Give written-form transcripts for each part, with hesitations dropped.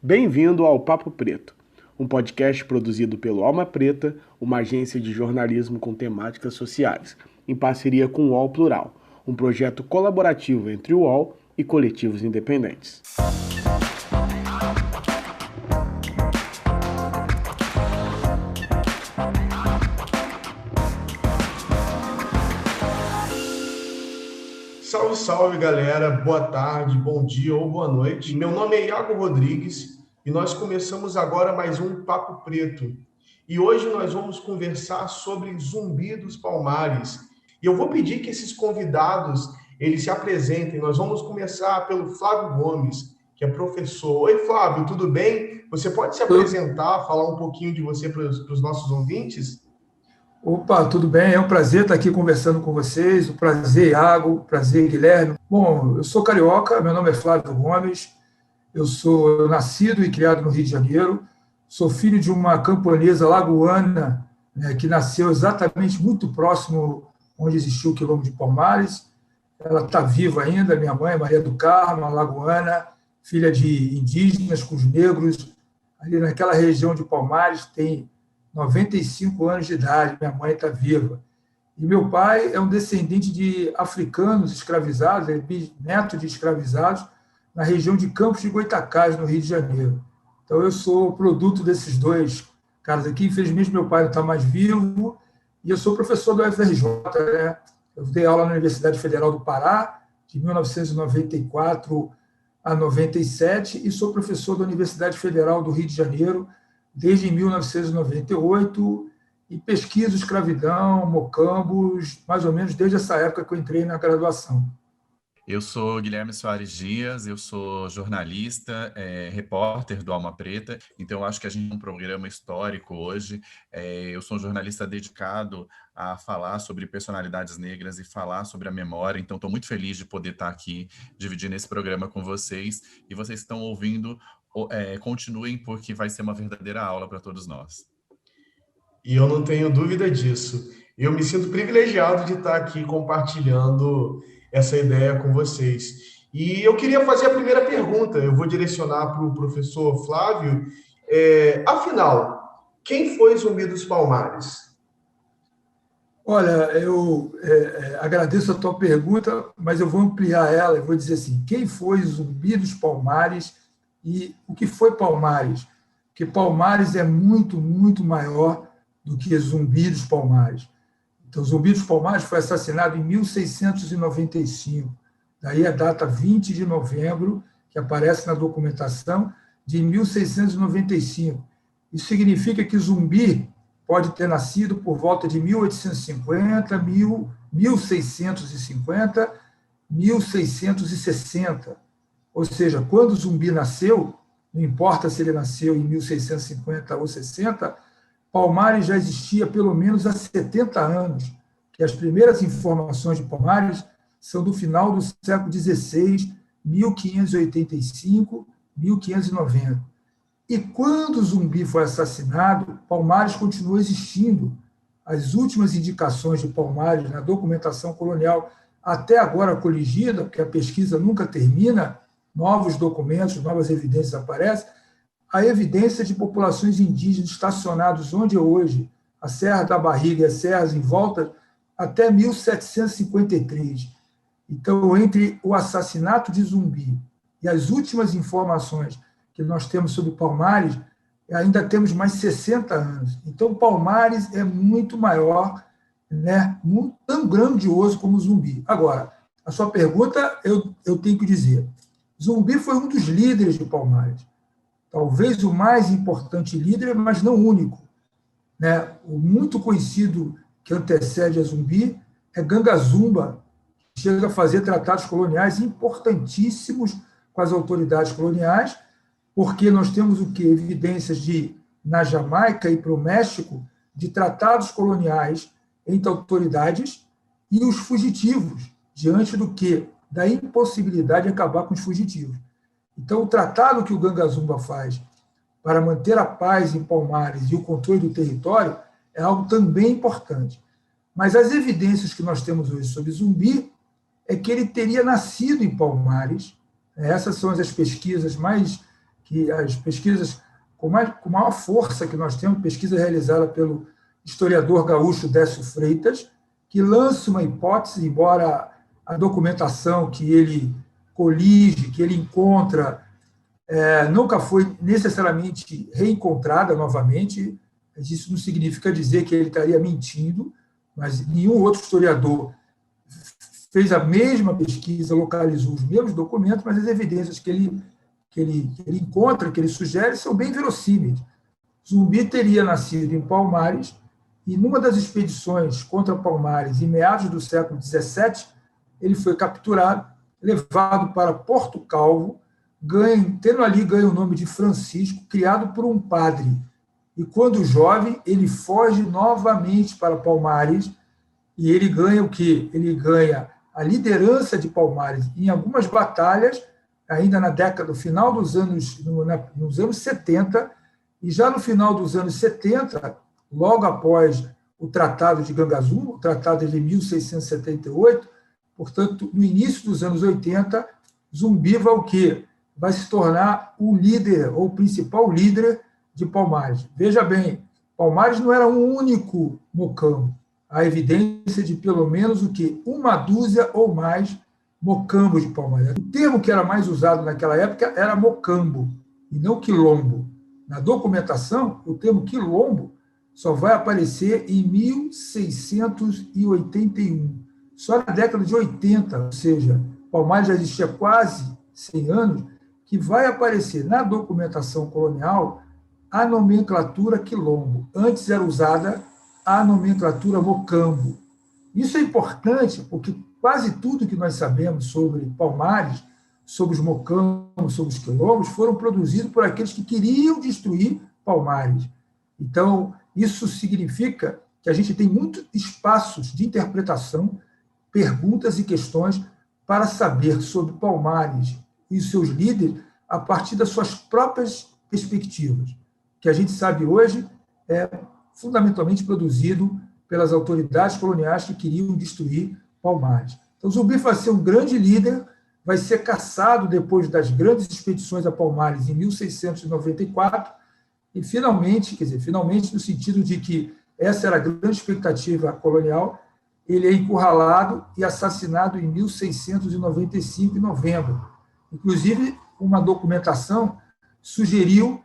Bem-vindo ao Papo Preto, um podcast produzido pelo Alma Preta, uma agência de jornalismo com temáticas sociais, em parceria com o UOL Plural, um projeto colaborativo entre o UOL e coletivos independentes. Salve, salve, galera. Boa tarde, bom dia ou boa noite. Meu nome é Iago Rodrigues e nós começamos agora mais um Papo Preto. E hoje nós vamos conversar sobre Zumbi dos Palmares. E eu vou pedir que esses convidados, eles se apresentem. Nós vamos começar pelo Flávio Gomes, que é professor. Oi, Flávio, tudo bem? Você pode se apresentar, falar um pouquinho de você para os nossos ouvintes? Opa, tudo bem? É um prazer estar aqui conversando com vocês. O prazer, Iago, o prazer, Guilherme. Bom, eu sou carioca, meu nome é Flávio Gomes, eu sou nascido e criado no Rio de Janeiro, sou filho de uma camponesa lagoana, né, que nasceu exatamente muito próximo onde existiu o quilombo de Palmares. Ela está viva ainda, minha mãe, Maria do Carmo, lagoana, filha de indígenas com os negros. Ali naquela região de Palmares tem 95 anos de idade, minha mãe está viva. E meu pai é um descendente de africanos escravizados, é bisneto de escravizados, na região de Campos de Goytacazes, no Rio de Janeiro. Então, eu sou produto desses dois caras aqui. Infelizmente, meu pai não está mais vivo, e eu sou professor do UFRJ, né? Eu dei aula na Universidade Federal do Pará, de 1994 a 97, e sou professor da Universidade Federal do Rio de Janeiro, desde 1998, e pesquiso escravidão, mocambos, mais ou menos desde essa época que eu entrei na graduação. Eu sou Guilherme Soares Dias, eu sou jornalista, repórter do Alma Preta, então eu acho que a gente tem um programa histórico hoje. Eu sou um jornalista dedicado a falar sobre personalidades negras e falar sobre a memória, então estou muito feliz de poder estar aqui dividindo esse programa com vocês, e vocês estão ouvindo, continuem, porque vai ser uma verdadeira aula para todos nós. E eu não tenho dúvida disso. Eu me sinto privilegiado de estar aqui compartilhando essa ideia com vocês. E eu queria fazer a primeira pergunta, eu vou direcionar para o professor Flávio. Afinal, quem foi Zumbi dos Palmares? Olha, eu agradeço a tua pergunta, mas eu vou ampliar ela e vou dizer assim, quem foi Zumbi dos Palmares e o que foi Palmares? Porque Palmares é muito, muito maior do que Zumbi dos Palmares. Então, Zumbi dos Palmares foi assassinado em 1695, daí a data 20 de novembro, que aparece na documentação, de 1695. Isso significa que Zumbi pode ter nascido por volta de 1850, 1650, 1660. Ou seja, quando Zumbi nasceu, não importa se ele nasceu em 1650 ou 60, Palmares já existia pelo menos há 70 anos, que as primeiras informações de Palmares são do final do século XVI, 1585, 1590. E quando Zumbi foi assassinado, Palmares continuou existindo. As últimas indicações de Palmares na documentação colonial, até agora coligida, porque a pesquisa nunca termina, novos documentos, novas evidências aparecem, a evidência de populações indígenas estacionadas onde é hoje, a Serra da Barriga e as serras em volta, até 1753. Então, entre o assassinato de Zumbi e as últimas informações que nós temos sobre Palmares, ainda temos mais 60 anos. Então, Palmares é muito maior, né? Muito, tão grandioso como Zumbi. Agora, a sua pergunta, eu tenho que dizer, Zumbi foi um dos líderes de Palmares. Talvez o mais importante líder, mas não único. Né? O muito conhecido que antecede a Zumbi é Ganga Zumba, que chega a fazer tratados coloniais importantíssimos com as autoridades coloniais, porque nós temos o quê? Evidências de, na Jamaica e para o México, de tratados coloniais entre autoridades e os fugitivos, diante do quê? Da impossibilidade de acabar com os fugitivos. Então, o tratado que o Ganga Zumba faz para manter a paz em Palmares e o controle do território é algo também importante. Mas as evidências que nós temos hoje sobre Zumbi é que ele teria nascido em Palmares. Essas são as pesquisas mais que as pesquisas com maior força que nós temos, pesquisa realizada pelo historiador gaúcho Décio Freitas, que lança uma hipótese, embora a documentação que ele colige, que ele encontra, nunca foi necessariamente reencontrada novamente. Isso não significa dizer que ele estaria mentindo, mas nenhum outro historiador fez a mesma pesquisa, localizou os mesmos documentos, mas as evidências que ele encontra, que ele sugere, são bem verossímeis. Zumbi teria nascido em Palmares e, numa das expedições contra Palmares, em meados do século XVII, ele foi capturado, levado para Porto Calvo, tendo ali ganho o nome de Francisco, criado por um padre. E, quando jovem, ele foge novamente para Palmares e ele ganha o quê? Ele ganha a liderança de Palmares em algumas batalhas, ainda no final dos nos anos 70, e já no final dos anos 70, logo após o Tratado de Cangaçu, o tratado de 1678, portanto, no início dos anos 80, Zumbi vai o quê? Vai se tornar o líder, ou o principal líder de Palmares. Veja bem, Palmares não era um único mocambo. Há evidência de pelo menos o quê? Uma dúzia ou mais mocambos de Palmares. O termo que era mais usado naquela época era mocambo, e não quilombo. Na documentação, o termo quilombo só vai aparecer em 1681. Só na década de 80, ou seja, Palmares já existia quase 100 anos, que vai aparecer na documentação colonial a nomenclatura quilombo. Antes era usada a nomenclatura mocambo. Isso é importante porque quase tudo que nós sabemos sobre Palmares, sobre os mocambos, sobre os quilombos, foram produzidos por aqueles que queriam destruir Palmares. Então, isso significa que a gente tem muitos espaços de interpretação, perguntas e questões para saber sobre Palmares e os seus líderes a partir das suas próprias perspectivas. O que a gente sabe hoje é fundamentalmente produzido pelas autoridades coloniais que queriam destruir Palmares. Então, Zumbi vai ser um grande líder, vai ser caçado depois das grandes expedições a Palmares em 1694, e finalmente, finalmente no sentido de que essa era a grande expectativa colonial, ele é encurralado e assassinado em 1695, em novembro. Inclusive, uma documentação sugeriu,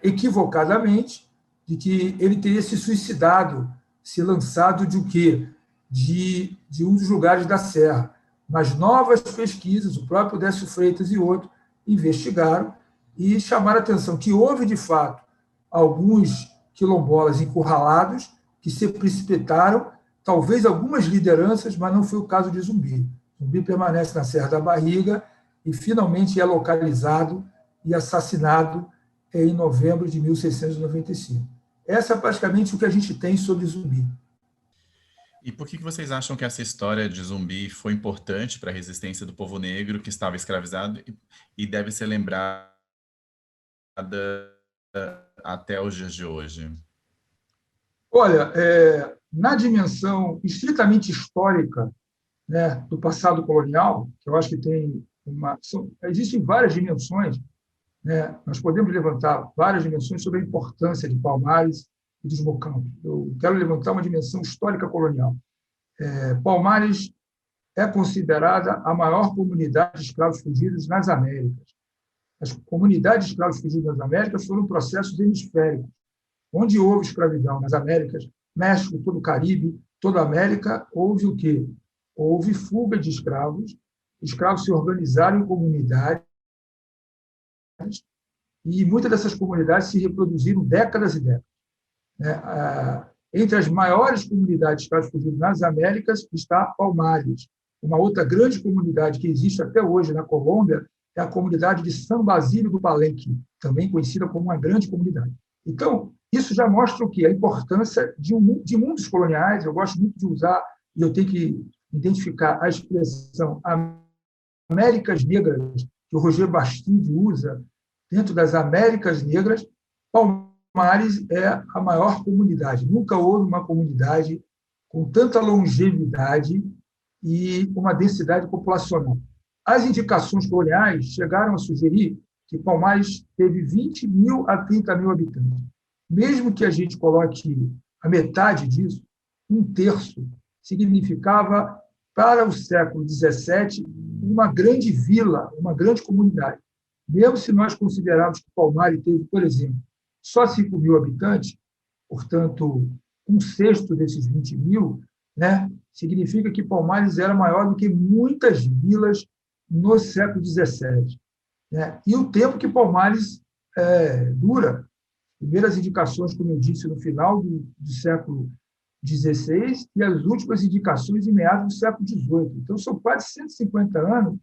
equivocadamente, de que ele teria se suicidado, se lançado de o quê? De um dos lugares da Serra. Mas novas pesquisas, o próprio Décio Freitas e outros, investigaram e chamaram a atenção que houve, de fato, alguns quilombolas encurralados que se precipitaram, talvez algumas lideranças, mas não foi o caso de Zumbi. Zumbi permanece na Serra da Barriga e finalmente é localizado e assassinado em novembro de 1695. Essa é praticamente o que a gente tem sobre Zumbi. E por que vocês acham que essa história de Zumbi foi importante para a resistência do povo negro que estava escravizado e deve ser lembrada até os dias de hoje? Olha, na dimensão estritamente histórica, do passado colonial, que eu acho que existem várias dimensões, nós podemos levantar várias dimensões sobre a importância de Palmares e dos mocambos. Eu quero levantar uma dimensão histórica colonial. Palmares é considerada a maior comunidade de escravos fugidos nas Américas. As comunidades de escravos fugidos nas Américas foram processos hemisféricos. Onde houve escravidão nas Américas, México, todo o Caribe, toda a América, houve o quê? Houve fuga de escravos se organizaram em comunidades, e muitas dessas comunidades se reproduziram décadas e décadas. Entre as maiores comunidades de escravos fugidos nas Américas está Palmares. Uma outra grande comunidade que existe até hoje na Colômbia é a comunidade de San Basílio do Palenque, também conhecida como uma grande comunidade. Então, isso já mostra o quê? A importância de mundos coloniais. Eu gosto muito de usar, e eu tenho que identificar a expressão Américas Negras, que o Roger Bastide usa, dentro das Américas Negras. Palmares é a maior comunidade. Nunca houve uma comunidade com tanta longevidade e uma densidade populacional. As indicações coloniais chegaram a sugerir que Palmares teve 20 mil a 30 mil habitantes. Mesmo que a gente coloque a metade disso, um terço, significava, para o século XVII, uma grande vila, uma grande comunidade. Mesmo se nós considerarmos que Palmares teve, por exemplo, só 5 mil habitantes, portanto, um sexto desses 20 mil, né, significa que Palmares era maior do que muitas vilas no século XVII. Né? E o tempo que Palmares dura, primeiras indicações, como eu disse, no final do século XVI e as últimas indicações em meados do século XVIII. Então, são quase 150 anos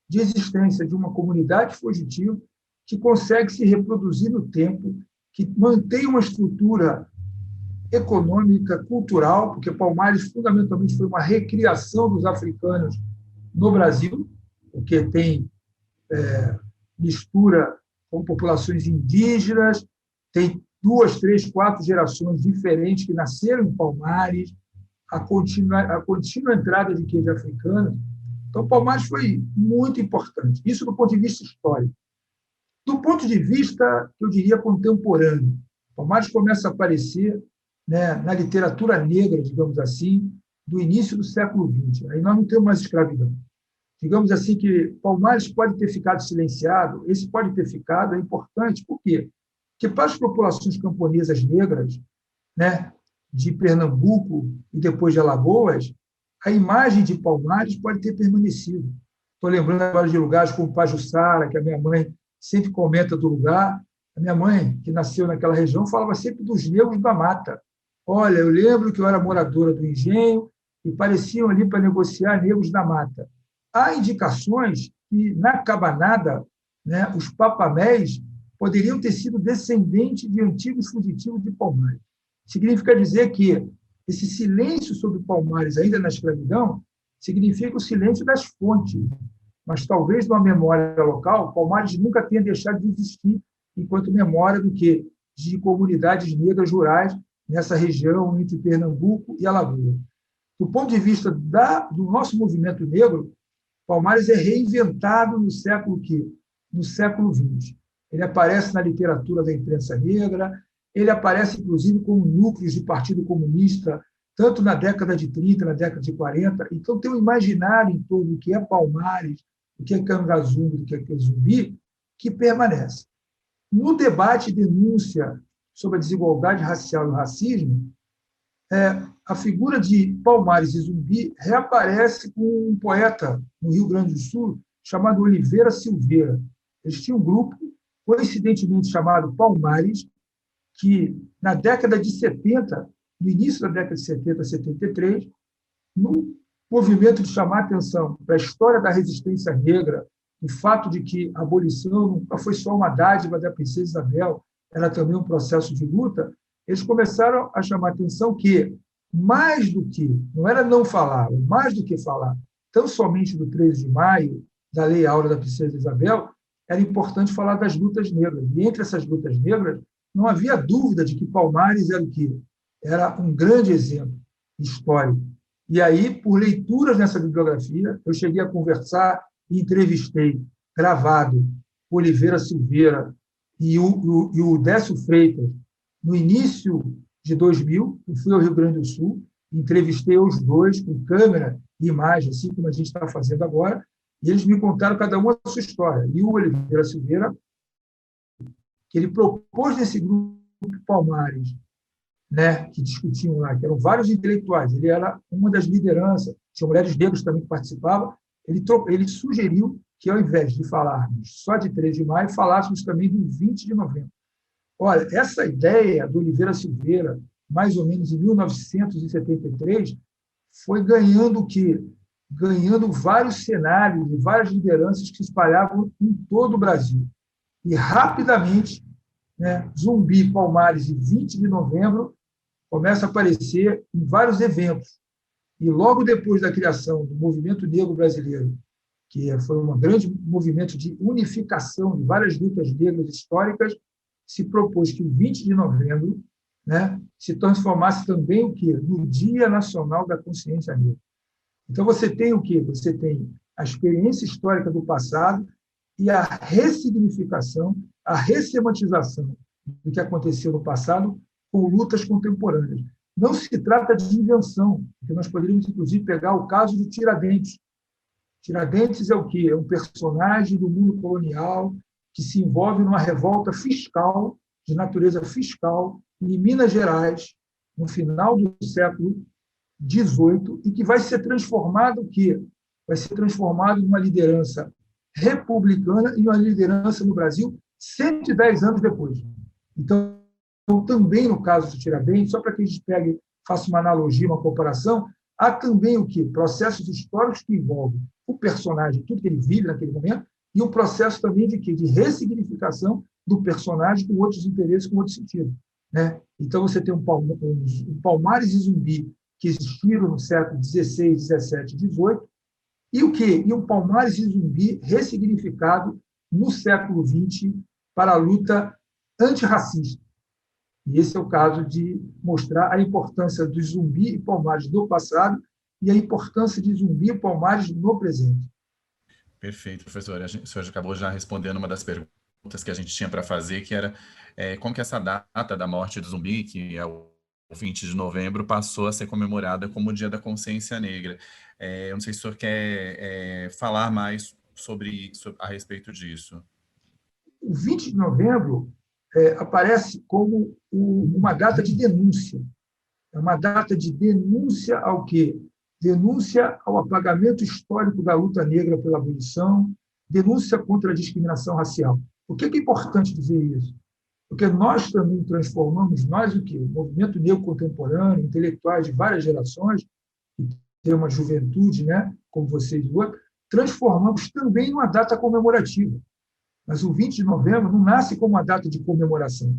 de existência de uma comunidade fugitiva que consegue se reproduzir no tempo, que mantém uma estrutura econômica, cultural, porque Palmares, fundamentalmente, foi uma recriação dos africanos no Brasil, porque tem mistura com populações indígenas, tem 2, 3, 4 gerações diferentes que nasceram em Palmares, a contínua entrada de queijo africano. Então, Palmares foi muito importante. Isso do ponto de vista histórico. Do ponto de vista, eu diria, contemporâneo, Palmares começa a aparecer, né, na literatura negra, digamos assim, do início do século XX. Aí nós não temos mais escravidão. Digamos assim que Palmares pode ter ficado silenciado, esse pode ter ficado, é importante. Por quê? Porque para as populações camponesas negras, né, de Pernambuco e depois de Alagoas, a imagem de Palmares pode ter permanecido. Estou lembrando agora de lugares como Pajuçara, que a minha mãe sempre comenta do lugar. A minha mãe, que nasceu naquela região, falava sempre dos negros da mata. Olha, eu lembro que eu era moradora do engenho e pareciam ali para negociar negros da mata. Há indicações que, na cabanada, né, os papamés poderiam ter sido descendentes de antigos fugitivos de Palmares. Significa dizer que esse silêncio sobre Palmares, ainda na escravidão, significa o silêncio das fontes. Mas, talvez, numa memória local, Palmares nunca tenha deixado de existir enquanto memória do que de comunidades negras rurais nessa região entre Pernambuco e Alagoas. Do ponto de vista do nosso movimento negro, Palmares é reinventado no século quê? No século XX. Ele aparece na literatura da imprensa negra, ele aparece, inclusive, como núcleos de Partido Comunista, tanto na década de 30, na década de 40. Então, tem um imaginário em torno do que é Palmares, do que é Cangaçu, do que é Zumbi, que permanece. No debate e denúncia sobre a desigualdade racial e o racismo, a figura de Palmares e Zumbi reaparece com um poeta no Rio Grande do Sul chamado Oliveira Silveira. Eles tinham um grupo, coincidentemente chamado Palmares, que na década de 70, no início da década de 70, 73, num movimento de chamar a atenção para a história da resistência negra, o fato de que a abolição nunca foi só uma dádiva da princesa Isabel, era também um processo de luta, eles começaram a chamar a atenção que, mais do que, não era não falar, mais do que falar, tão somente do 13 de maio, da Lei Áurea da princesa Isabel, era importante falar das lutas negras. E entre essas lutas negras, não havia dúvida de que Palmares era o quê? Era um grande exemplo histórico. E aí, por leituras nessa bibliografia, eu cheguei a conversar e entrevistei, gravado, Oliveira Silveira e o Décio Freitas, no início de 2000, eu fui ao Rio Grande do Sul, entrevistei os dois com câmera e imagem, assim como a gente está fazendo agora, e eles me contaram cada um a sua história. E o Oliveira Silveira, que ele propôs nesse grupo Palmares, né, que discutiam lá, que eram vários intelectuais, ele era uma das lideranças, tinha mulheres negras também que participavam, ele sugeriu que, ao invés de falarmos só de 3 de maio, falássemos também do 20 de novembro. Olha, essa ideia do Oliveira Silveira, mais ou menos em 1973, foi ganhando o quê? Ganhando vários cenários e várias lideranças que se espalhavam em todo o Brasil. E, rapidamente, né, Zumbi, Palmares e 20 de novembro começa a aparecer em vários eventos. E, logo depois da criação do Movimento Negro Brasileiro, que foi um grande movimento de unificação de várias lutas negras históricas, se propôs que o 20 de novembro, né, se transformasse também o quê? No Dia Nacional da Consciência Negra. Então, você tem o quê? Você tem a experiência histórica do passado e a ressignificação, a ressemantização do que aconteceu no passado com lutas contemporâneas. Não se trata de invenção, porque nós poderíamos, inclusive, pegar o caso de Tiradentes. Tiradentes é o quê? É um personagem do mundo colonial que se envolve numa revolta fiscal, de natureza fiscal, em Minas Gerais, no final do século XVIII, e que vai ser transformado o quê? Vai ser transformado em uma liderança republicana e uma liderança no Brasil 110 anos depois. Então, também no caso de Tiradentes, só para que a gente pegue, faça uma analogia, uma comparação, há também o quê? Processos históricos que envolvem o personagem, tudo que ele vive naquele momento, e um processo também de quê? De ressignificação do personagem com outros interesses, com outro sentido. Né? Então, você tem um Palmares e Zumbi que existiram no século XVI, XVII, XVIII, e o quê? E um Palmares e Zumbi ressignificado no século XX para a luta antirracista. E esse é o caso de mostrar a importância dos Zumbi e Palmares do passado e a importância de Zumbi e Palmares no presente. Perfeito, professor. O senhor acabou já respondendo uma das perguntas que a gente tinha para fazer, que era como que essa data da morte do Zumbi, que é o 20 de novembro, passou a ser comemorada como o Dia da Consciência Negra. Eu não sei se o senhor quer falar mais a respeito disso. O 20 de novembro aparece como uma data de denúncia. É uma data de denúncia ao quê? Denúncia ao apagamento histórico da luta negra pela abolição, denúncia contra a discriminação racial. Por que é importante dizer isso? Porque nós também transformamos, nós o quê? O movimento negro contemporâneo, intelectuais de várias gerações, que tem uma juventude, né, como vocês e outros, transformamos também numa data comemorativa. Mas o 20 de novembro não nasce como uma data de comemoração.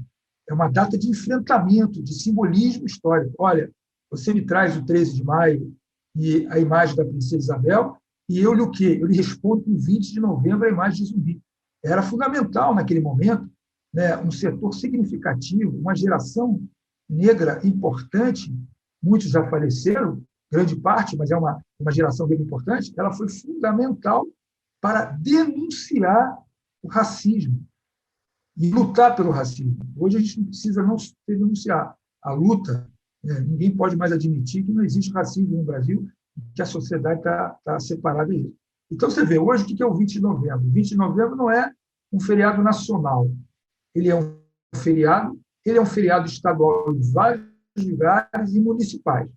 É uma data de enfrentamento, de simbolismo histórico. Olha, você me traz o 13 de maio e a imagem da princesa Isabel, e eu lhe o quê? Eu lhe respondo com 20 de novembro a imagem de Zumbi. Era fundamental naquele momento, né, um setor significativo, uma geração negra importante, muitos já faleceram, grande parte, mas é uma geração negra importante, ela foi fundamental para denunciar o racismo e lutar pelo racismo. Hoje a gente não precisa não denunciar. A luta, né, ninguém pode mais admitir que não existe racismo no Brasil, que a sociedade está separada disso. Então, você vê, hoje o que é o 20 de novembro? O 20 de novembro não é um feriado nacional. Ele é um feriado estadual em vários lugares e municipais.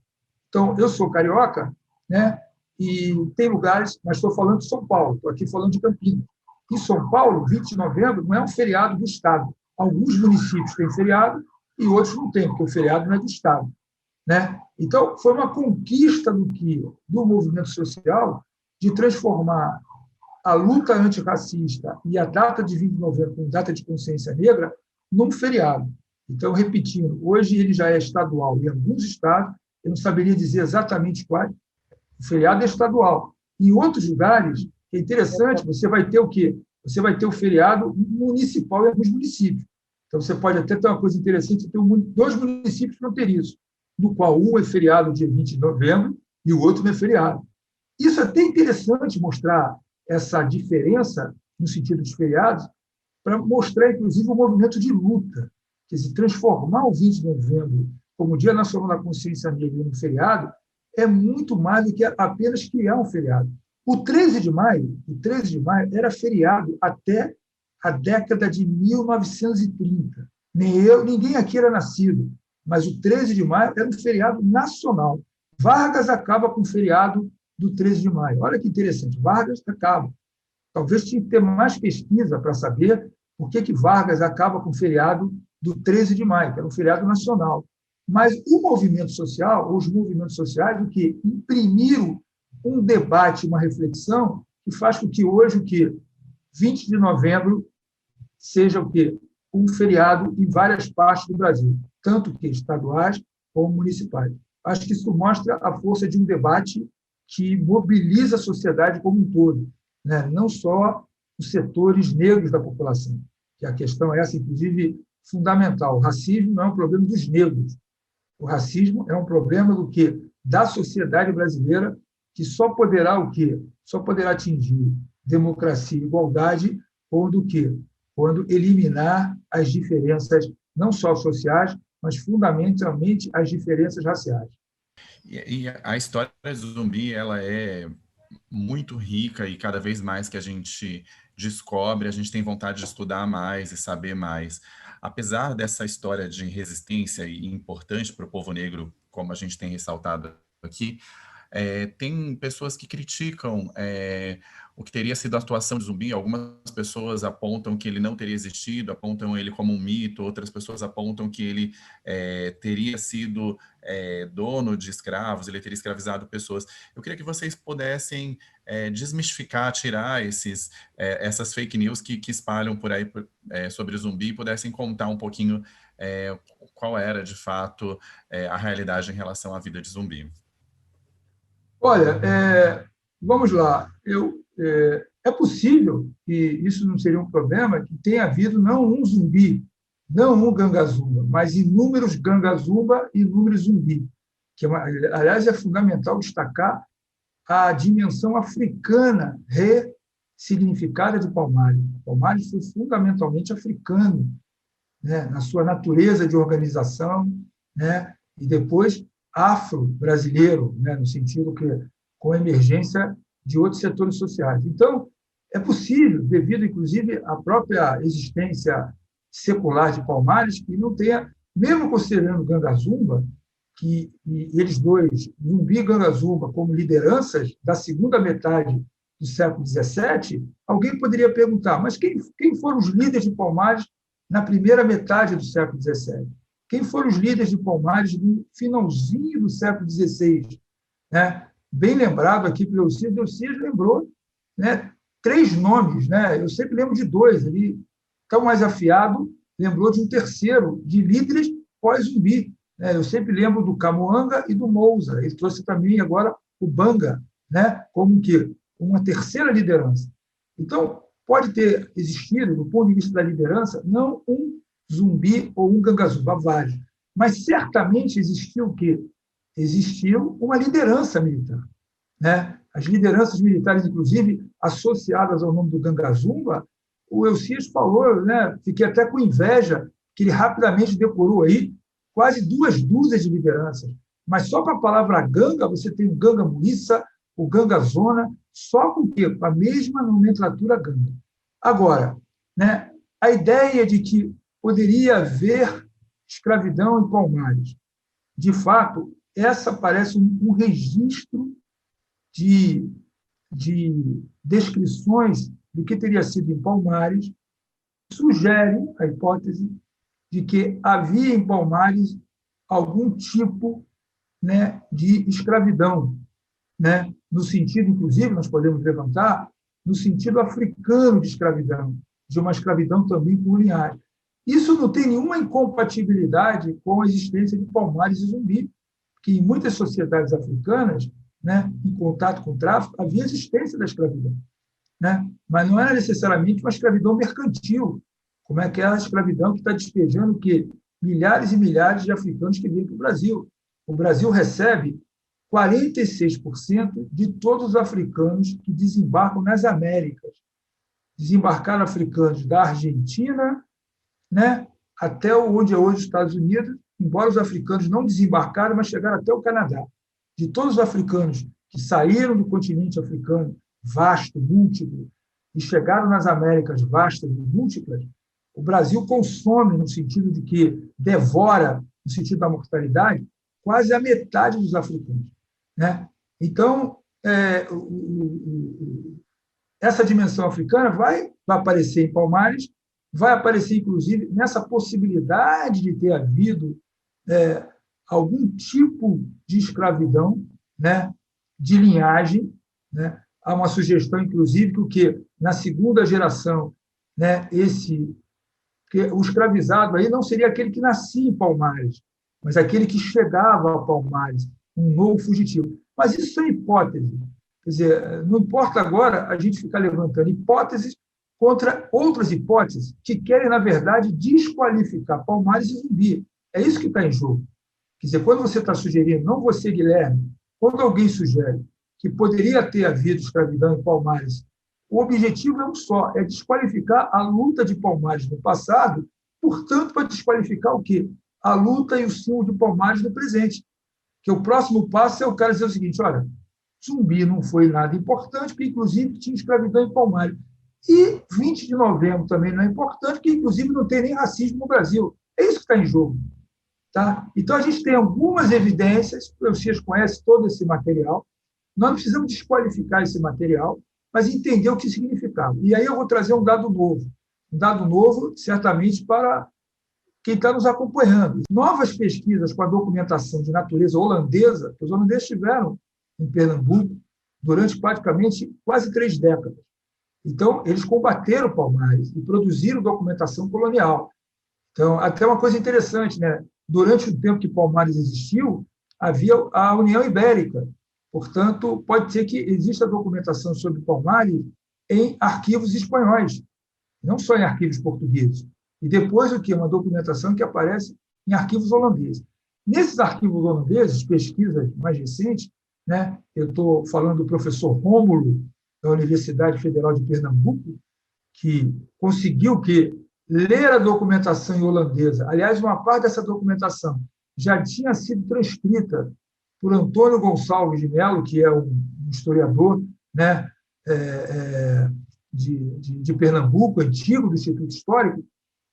Então, eu sou carioca, né, e tem lugares, mas estou falando de São Paulo, estou aqui falando de Campinas. Em São Paulo, 20 de novembro não é um feriado do Estado. Alguns municípios têm feriado e outros não têm, porque o feriado não é do Estado. Né? Então, foi uma conquista do movimento social de transformar a luta antirracista e a data de 20 de novembro como data de consciência negra num feriado. Então, repetindo, hoje ele já é estadual em alguns estados, eu não saberia dizer exatamente quais, o feriado é estadual. Em outros lugares, é interessante, você vai ter o quê? Você vai ter o feriado municipal em alguns municípios. Então, você pode até ter uma coisa interessante, ter 2 municípios fronteiriços, no qual um é feriado dia 20 de novembro e o outro não é feriado. Isso é até interessante mostrar essa diferença no sentido dos feriados, para mostrar, inclusive, o movimento de luta. Quer dizer, transformar o 20 de novembro como Dia Nacional da Consciência Negra em um feriado é muito mais do que apenas criar um feriado. O 13 de maio era feriado até a década de 1930. Ninguém aqui era nascido, mas o 13 de maio era um feriado nacional. Vargas acaba com o feriado do 13 de maio. Olha que interessante, Vargas acaba. Talvez tinha que ter mais pesquisa para saber por que Vargas acaba com o feriado do 13 de maio, que era um feriado nacional. Mas o movimento social, ou os movimentos sociais, o que imprimiram um debate, uma reflexão, que faz com que hoje, 20 de novembro, seja um feriado em várias partes do Brasil, tanto que estaduais como municipais. Acho que isso mostra a força de um debate que mobiliza a sociedade como um todo, né? Não só os setores negros da população, que a questão é essa, inclusive, fundamental. O racismo não é um problema dos negros. O racismo é um problema da sociedade brasileira, que só poderá Só poderá atingir democracia e igualdade quando o quê? Quando eliminar as diferenças não só sociais, mas fundamentalmente as diferenças raciais. E a história do zumbi, ela é muito rica e cada vez mais que a gente descobre, a gente tem vontade de estudar mais e saber mais. Apesar dessa história de resistência e importante para o povo negro, como a gente tem ressaltado aqui, tem pessoas que criticam o que teria sido a atuação de Zumbi. Algumas pessoas apontam que ele não teria existido, apontam ele como um mito, outras pessoas apontam que ele teria sido dono de escravos, ele teria escravizado pessoas. Eu queria que vocês pudessem desmistificar, tirar essas fake news que espalham por aí sobre Zumbi, e pudessem contar um pouquinho qual era, de fato, a realidade em relação à vida de Zumbi. Olha, vamos lá. É possível, e isso não seria um problema, que tenha havido não um zumbi, não um gangazumba, mas inúmeros gangazumba e inúmeros zumbi. Aliás, é fundamental destacar a dimensão africana ressignificada de Palmares. Palmares foi fundamentalmente africano, né, na sua natureza de organização, né, e depois afro-brasileiro, né, no sentido que com a emergência de outros setores sociais. Então, é possível, devido, inclusive, à própria existência secular de Palmares, que não tenha, mesmo considerando Gangazumba, que eles dois, Zumbi e Gangazumba, como lideranças da segunda metade do século XVII, alguém poderia perguntar, mas quem foram os líderes de Palmares na primeira metade do século XVII? Quem foram os líderes de Palmares no finalzinho do século XVI? Né? Bem lembrado aqui pelo Eucídio, Eucídio lembrou, né, 3 nomes, né? Eu sempre lembro de 2, ele, tão mais afiado, lembrou de um terceiro, de líderes pós-zumbi. Né? Eu sempre lembro do Camoanga e do Mousa, ele trouxe também agora o Banga, né, como que uma terceira liderança. Então, pode ter existido, do ponto de vista da liderança, não um zumbi ou um gangazumba, vários. Mas certamente existiu o quê? Existiu uma liderança militar. Né? As lideranças militares, inclusive, associadas ao nome do gangazumba, o Eucídio falou, né? Fiquei até com inveja, que ele rapidamente decorou aí quase 2 dúzias de lideranças. Mas só com a palavra ganga, você tem o ganga muissa, o ganga zona, só com o quê? Com a mesma nomenclatura ganga. Agora, né, a ideia de que poderia haver escravidão em Palmares, de fato, essa parece um registro de descrições do que teria sido em Palmares, sugere a hipótese de que havia em Palmares algum tipo, né, de escravidão, né, no sentido, inclusive, nós podemos levantar, no sentido africano de escravidão, de uma escravidão também por linhagem. Isso não tem nenhuma incompatibilidade com a existência de Palmares e Zumbi, que em muitas sociedades africanas, né, em contato com o tráfico, havia existência da escravidão. Né? Mas não era necessariamente uma escravidão mercantil, como é aquela escravidão que está despejando que milhares e milhares de africanos que vêm para o Brasil. O Brasil recebe 46% de todos os africanos que desembarcam nas Américas. Desembarcaram africanos da Argentina, né, até onde é hoje os Estados Unidos, embora os africanos não desembarcaram, mas chegaram até o Canadá. De todos os africanos que saíram do continente africano, vasto, múltiplo, e chegaram nas Américas vastas e múltiplas, o Brasil consome, no sentido de que devora, no sentido da mortalidade, quase a metade dos africanos. Né? Então, essa dimensão africana vai aparecer em Palmares, vai aparecer, inclusive, nessa possibilidade de ter havido algum tipo de escravidão, né, de linhagem. Né? Há uma sugestão, inclusive, que na segunda geração, né, que o escravizado aí não seria aquele que nascia em Palmares, mas aquele que chegava a Palmares, um novo fugitivo. Mas isso são hipóteses. Quer dizer, não importa agora a gente ficar levantando hipóteses contra outras hipóteses que querem, na verdade, desqualificar Palmares e Zumbi. É isso que está em jogo. Quer dizer, quando você está sugerindo, não você, Guilherme, quando alguém sugere que poderia ter havido escravidão em Palmares o objetivo é um só, é desqualificar a luta de Palmares no passado, portanto, para desqualificar o quê? A luta e o símbolo de Palmares no presente. Que o próximo passo é o cara dizer o seguinte, olha, Zumbi não foi nada importante, porque, inclusive, tinha escravidão em Palmares. E 20 de novembro também não é importante, porque, inclusive, não tem nem racismo no Brasil. É isso que está em jogo. Tá? Então, a gente tem algumas evidências, vocês conhecem todo esse material, nós não precisamos desqualificar esse material, mas entender o que significava. E aí eu vou trazer um dado novo, certamente, para quem está nos acompanhando. Novas pesquisas com a documentação de natureza holandesa, que os holandeses tiveram em Pernambuco durante praticamente quase 3 décadas. Então, eles combateram Palmares e produziram documentação colonial. Então, até uma coisa interessante, né? Durante o tempo que Palmares existiu, havia a União Ibérica. Portanto, pode ser que exista documentação sobre Palmares em arquivos espanhóis, não só em arquivos portugueses. E depois o que? Uma documentação que aparece em arquivos holandeses. Nesses arquivos holandeses, pesquisas mais recentes, né, eu estou falando do professor Rômulo, da Universidade Federal de Pernambuco, que conseguiu ler a documentação em holandesa. Aliás, uma parte dessa documentação já tinha sido transcrita por Antônio Gonçalves de Mello, que é um historiador, né, de Pernambuco, antigo do Instituto Histórico.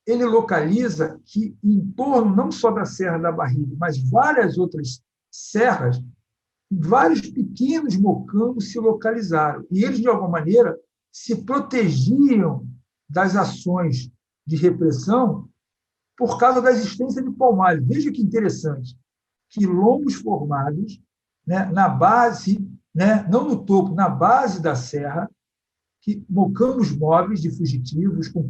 Ele localiza que, em torno não só da Serra da Barriga, mas várias outras serras, vários pequenos mocambos se localizaram. E eles, de alguma maneira, se protegiam das ações de repressão por causa da existência de Palmares. Veja que interessante. Quilombos formados, né, na base, né, não no topo, na base da serra, mocambos móveis de fugitivos, com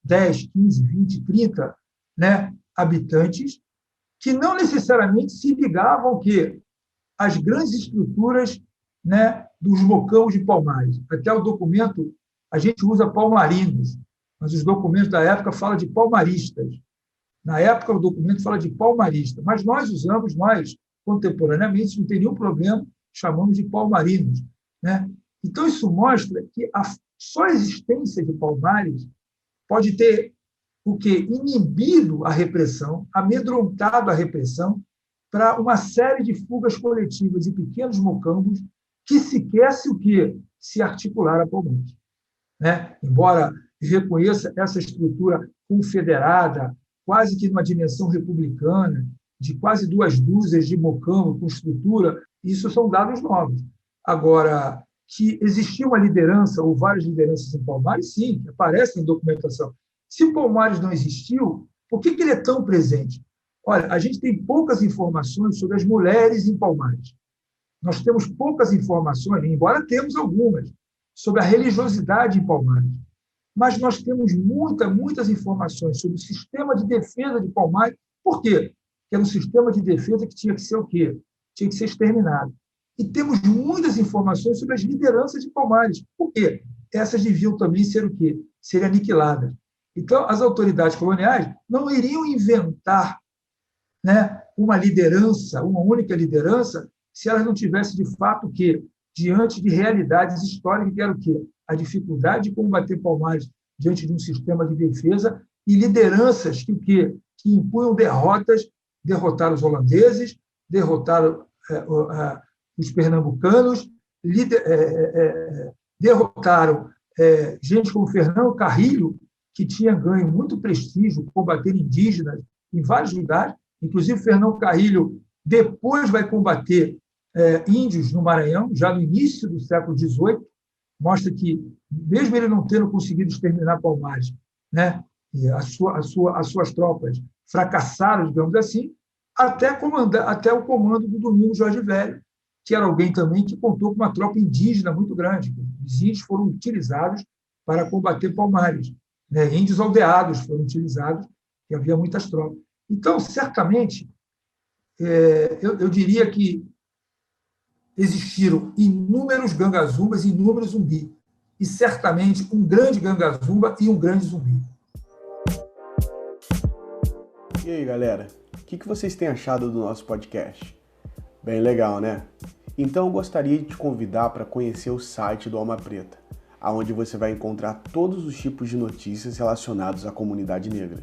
10, 15, 20, 30, né, habitantes, que não necessariamente se ligavam às grandes estruturas, né, dos mocambos de Palmares. Até o documento, a gente usa palmarinos, mas os documentos da época falam de palmaristas. Na época, o documento fala de palmarista, mas nós contemporaneamente, não tem nenhum problema, chamamos de palmarinos, né? Então, isso mostra que só a existência de Palmares pode ter inibido a repressão, amedrontado a repressão, para uma série de fugas coletivas e pequenos mocambos que sequer se articularam a Palmares, né? Embora reconheça essa estrutura confederada, quase que numa dimensão republicana, de quase 2 dúzias de mocambo com estrutura, isso são dados novos. Agora, que existia uma liderança, ou várias lideranças em Palmares, sim, aparecem em documentação. Se Palmares não existiu, por que ele é tão presente? Olha, a gente tem poucas informações sobre as mulheres em Palmares. Nós temos poucas informações, embora temos algumas, sobre a religiosidade em Palmares. Mas nós temos muitas informações sobre o sistema de defesa de Palmares. Por quê? Porque era um sistema de defesa que tinha que ser o quê? Tinha que ser exterminado. E temos muitas informações sobre as lideranças de Palmares. Por quê? Essas deviam também ser o quê? Serem aniquiladas. Então, as autoridades coloniais não iriam inventar, né, uma única liderança, se elas não tivessem, de fato, diante de realidades históricas, que era o quê? A dificuldade de combater Palmares diante de um sistema de defesa e lideranças que impunham derrotas, derrotaram os holandeses, derrotaram os pernambucanos, derrotaram gente como Fernão Carrilho, que tinha ganho muito prestígio combater indígenas em vários lugares, inclusive Fernão Carrilho depois vai combater índios no Maranhão, já no início do século XVIII, mostra que, mesmo ele não tendo conseguido exterminar Palmares, né, e as suas tropas fracassaram, digamos assim, até o comando do Domingos Jorge Velho, que era alguém também que contou com uma tropa indígena muito grande. Os índios foram utilizados para combater Palmares, né? Índios aldeados foram utilizados, e havia muitas tropas. Então, certamente, eu diria que existiram inúmeros gangazumbas e inúmeros zumbis, e certamente um grande gangazumba e um grande zumbi. E aí, galera? O que vocês têm achado do nosso podcast? Bem legal, né? Então eu gostaria de te convidar para conhecer o site do Alma Preta. onde você vai encontrar todos os tipos de notícias relacionados à comunidade negra.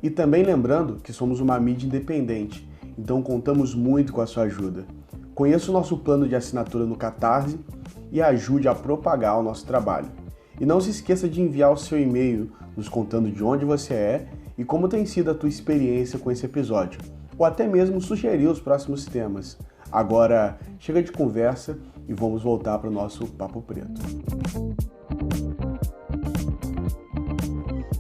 E também lembrando que somos uma mídia independente, então contamos muito com a sua ajuda. Conheça o nosso plano de assinatura no Catarse e ajude a propagar o nosso trabalho. E não se esqueça de enviar o seu e-mail nos contando de onde você é e como tem sido a tua experiência com esse episódio, ou até mesmo sugerir os próximos temas. Agora, chega de conversa e vamos voltar para o nosso Papo Preto.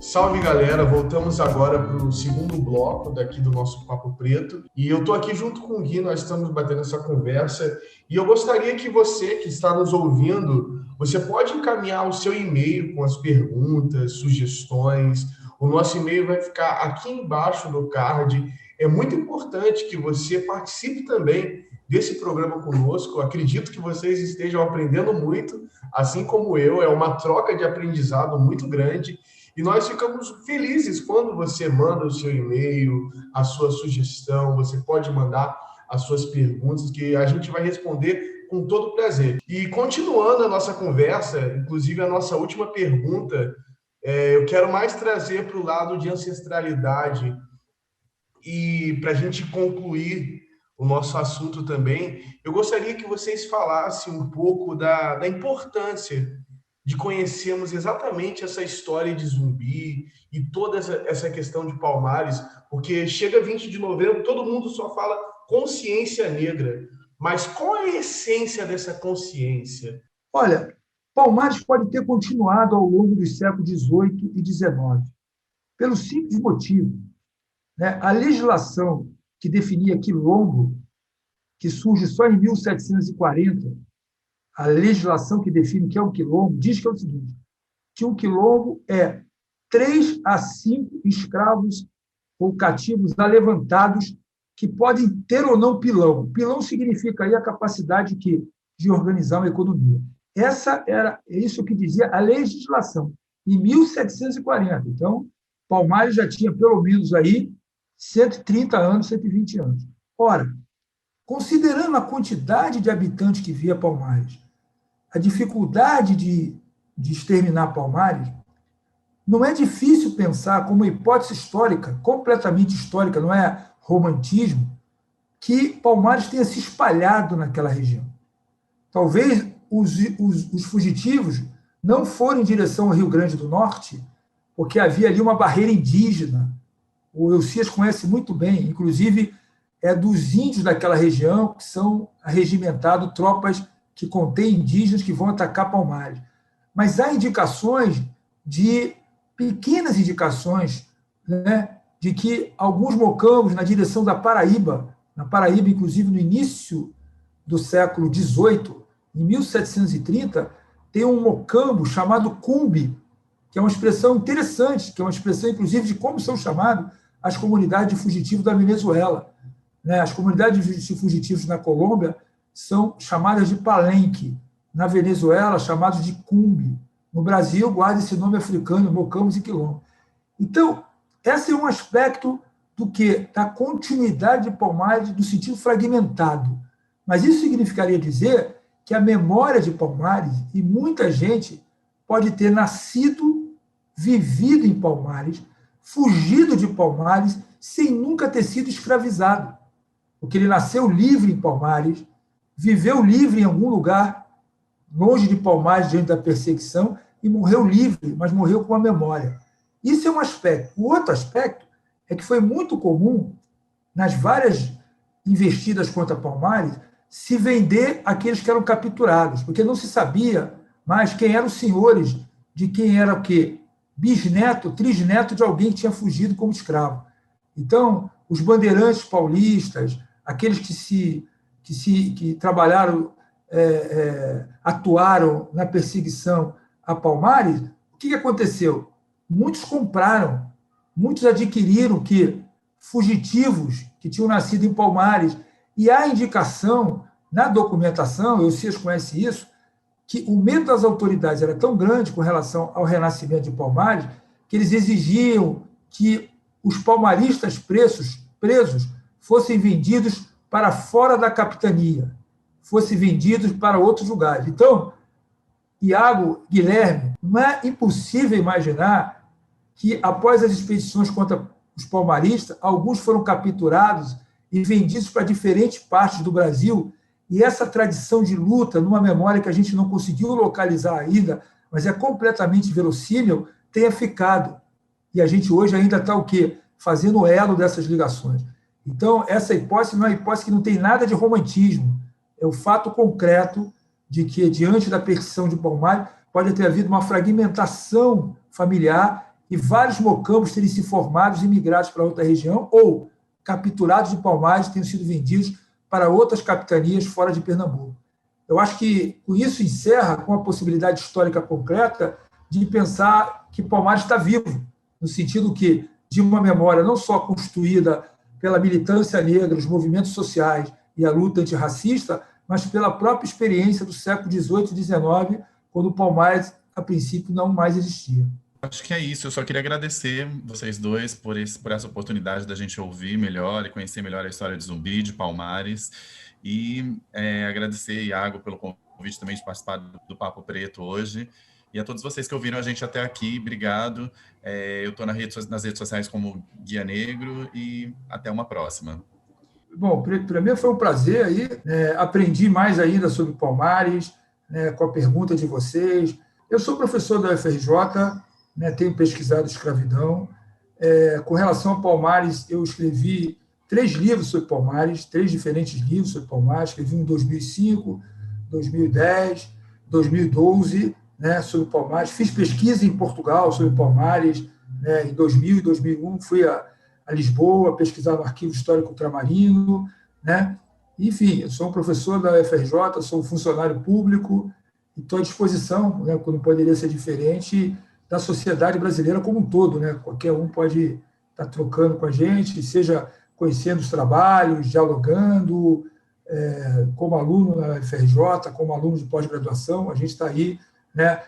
Salve, galera! Voltamos agora para o segundo bloco daqui do nosso Papo Preto. E eu estou aqui junto com o Gui, nós estamos batendo essa conversa. E eu gostaria que você que está nos ouvindo, você pode encaminhar o seu e-mail com as perguntas, sugestões. O nosso e-mail vai ficar aqui embaixo do card. É muito importante que você participe também desse programa conosco. Eu acredito que vocês estejam aprendendo muito, assim como eu. É uma troca de aprendizado muito grande. E nós ficamos felizes quando você manda o seu e-mail, a sua sugestão, você pode mandar as suas perguntas, que a gente vai responder com todo prazer. E continuando a nossa conversa, inclusive a nossa última pergunta, eu quero mais trazer para o lado de ancestralidade e para a gente concluir o nosso assunto também, eu gostaria que vocês falassem um pouco da importância de conhecermos exatamente essa história de Zumbi e toda essa questão de Palmares, porque chega 20 de novembro, todo mundo só fala consciência negra, mas qual é a essência dessa consciência? Olha, Palmares pode ter continuado ao longo dos séculos XVIII e XIX, pelo simples motivo, né? A legislação que definia quilombo, que surge só em 1740, a legislação que define o que é um quilombo, diz que é o seguinte, que um quilombo é 3 a 5 escravos ou cativos alevantados que podem ter ou não pilão. Pilão significa aí a capacidade de organizar uma economia. É isso que dizia a legislação, em 1740. Então, Palmares já tinha pelo menos aí 130 anos, 120 anos. Ora, considerando a quantidade de habitantes que via Palmares, a dificuldade de exterminar Palmares, não é difícil pensar como hipótese histórica, completamente histórica, não é romantismo, que Palmares tenha se espalhado naquela região. Talvez os fugitivos não foram em direção ao Rio Grande do Norte, porque havia ali uma barreira indígena. O Elcias conhece muito bem, inclusive é dos índios daquela região que são arregimentados tropas que contêm indígenas que vão atacar Palmares. Mas há pequenas indicações, né, de que alguns mocambos na direção da Paraíba, na Paraíba, inclusive no início do século XVIII, em 1730, tem um mocambo chamado cumbi, que é uma expressão interessante, que é uma expressão, inclusive, de como são chamadas as comunidades de fugitivos da Venezuela. As comunidades de fugitivos na Colômbia são chamadas de palenque, na Venezuela, chamados de cumbi. No Brasil, guarda esse nome africano, mocambos e quilombo. Então, esse é um aspecto do quê? Da continuidade de Palmares no sentido fragmentado. Mas isso significaria dizer que a memória de Palmares, e muita gente pode ter nascido, vivido em Palmares, fugido de Palmares, sem nunca ter sido escravizado. Porque ele nasceu livre em Palmares, viveu livre em algum lugar, longe de Palmares, diante da perseguição, e morreu livre, mas morreu com a memória. Isso é um aspecto. O outro aspecto é que foi muito comum, nas várias investidas contra Palmares, se vender aqueles que eram capturados, porque não se sabia mais quem eram os senhores, de quem era o quê? Bisneto, trisneto de alguém que tinha fugido como escravo. Então, os bandeirantes paulistas, aqueles que trabalharam, atuaram na perseguição a Palmares, o que aconteceu? Muitos compraram, muitos adquiriram que fugitivos que tinham nascido em Palmares, e há indicação na documentação, Elcias conhece isso, que o medo das autoridades era tão grande com relação ao renascimento de Palmares, que eles exigiam que os palmaristas presos fossem vendidos para fora da capitania, fossem vendidos para outros lugares. Então, Iago, Guilherme, não é impossível imaginar que, após as expedições contra os palmaristas, alguns foram capturados e vendidos para diferentes partes do Brasil, e essa tradição de luta, numa memória que a gente não conseguiu localizar ainda, mas é completamente verossímil, tenha ficado. E a gente hoje ainda está o quê? Fazendo o elo dessas ligações. Então, essa hipótese não é uma hipótese que não tem nada de romantismo. É o fato concreto de que, diante da perseguição de Palmares, pode ter havido uma fragmentação familiar e vários mocambos terem se formado e migrados para outra região, ou capturados de Palmares tenham sido vendidos para outras capitanias fora de Pernambuco. Eu acho que, com isso, encerra com a possibilidade histórica concreta de pensar que Palmares está vivo, no sentido que, de uma memória não só construída pela militância negra, os movimentos sociais e a luta antirracista, mas pela própria experiência do século XVIII e XIX, quando Palmares, a princípio, não mais existia. Acho que é isso. Eu só queria agradecer vocês dois por essa oportunidade da gente ouvir melhor e conhecer melhor a história de Zumbi, de Palmares. E agradecer, Iago, pelo convite também de participar do Papo Preto hoje. E a todos vocês que ouviram a gente até aqui, obrigado. Eu estou nas redes sociais como Guia Negro e até uma próxima. Bom, para mim foi um prazer aí. Aprendi mais ainda sobre Palmares, com a pergunta de vocês. Eu sou professor da UFRJ, tenho pesquisado escravidão. Com relação a Palmares, eu escrevi 3 livros sobre Palmares, 3 diferentes livros sobre Palmares. Escrevi um em 2005, 2010, 2012, sobre Palmares. Fiz pesquisa em Portugal sobre Palmares, em 2000 e 2001. Fui a Lisboa pesquisar no Arquivo Histórico Ultramarino. Enfim, eu sou um professor da UFRJ, sou um funcionário público e estou à disposição, quando poderia ser diferente, da sociedade brasileira como um todo. Qualquer um pode estar trocando com a gente, seja conhecendo os trabalhos, dialogando, como aluno na UFRJ, como aluno de pós-graduação. A gente está aí,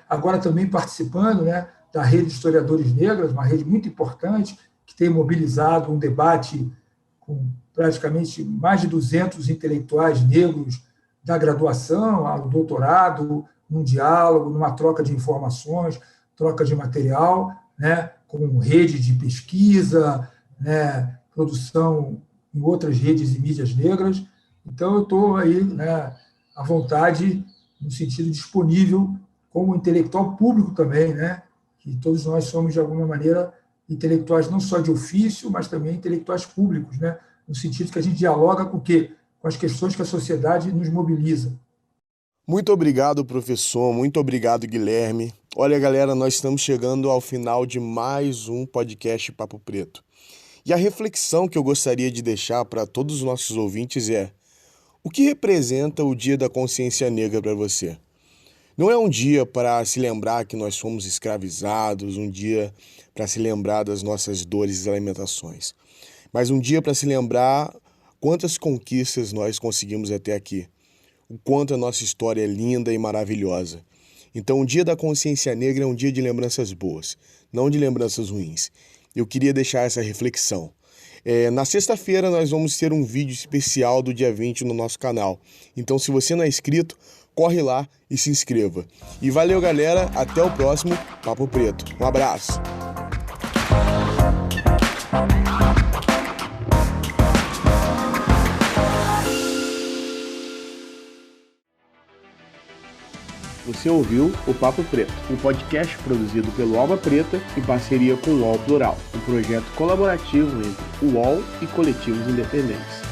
agora também participando da Rede de Historiadores Negros, uma rede muito importante, que tem mobilizado um debate com praticamente mais de 200 intelectuais negros da graduação ao doutorado, num diálogo, numa troca de informações, troca de material, com rede de pesquisa, produção em outras redes e mídias negras. Então, eu estou aí à vontade, no sentido disponível, como intelectual público também, que todos nós somos, de alguma maneira, intelectuais não só de ofício, mas também intelectuais públicos, no sentido que a gente dialoga com o quê? Com as questões que a sociedade nos mobiliza. Muito obrigado, professor. Muito obrigado, Guilherme. Olha, galera, nós estamos chegando ao final de mais um podcast Papo Preto. E a reflexão que eu gostaria de deixar para todos os nossos ouvintes é: o que representa o Dia da Consciência Negra para você? Não é um dia para se lembrar que nós fomos escravizados, um dia para se lembrar das nossas dores e lamentações, mas um dia para se lembrar quantas conquistas nós conseguimos até aqui, o quanto a nossa história é linda e maravilhosa. Então, o Dia da Consciência Negra é um dia de lembranças boas, não de lembranças ruins. Eu queria deixar essa reflexão. Na sexta-feira nós vamos ter um vídeo especial do dia 20 no nosso canal. Então, se você não é inscrito, corre lá e se inscreva. E valeu, galera. Até o próximo Papo Preto. Um abraço. Você ouviu o Papo Preto, um podcast produzido pelo Alma Preta em parceria com o UOL Plural, um projeto colaborativo entre o UOL e coletivos independentes.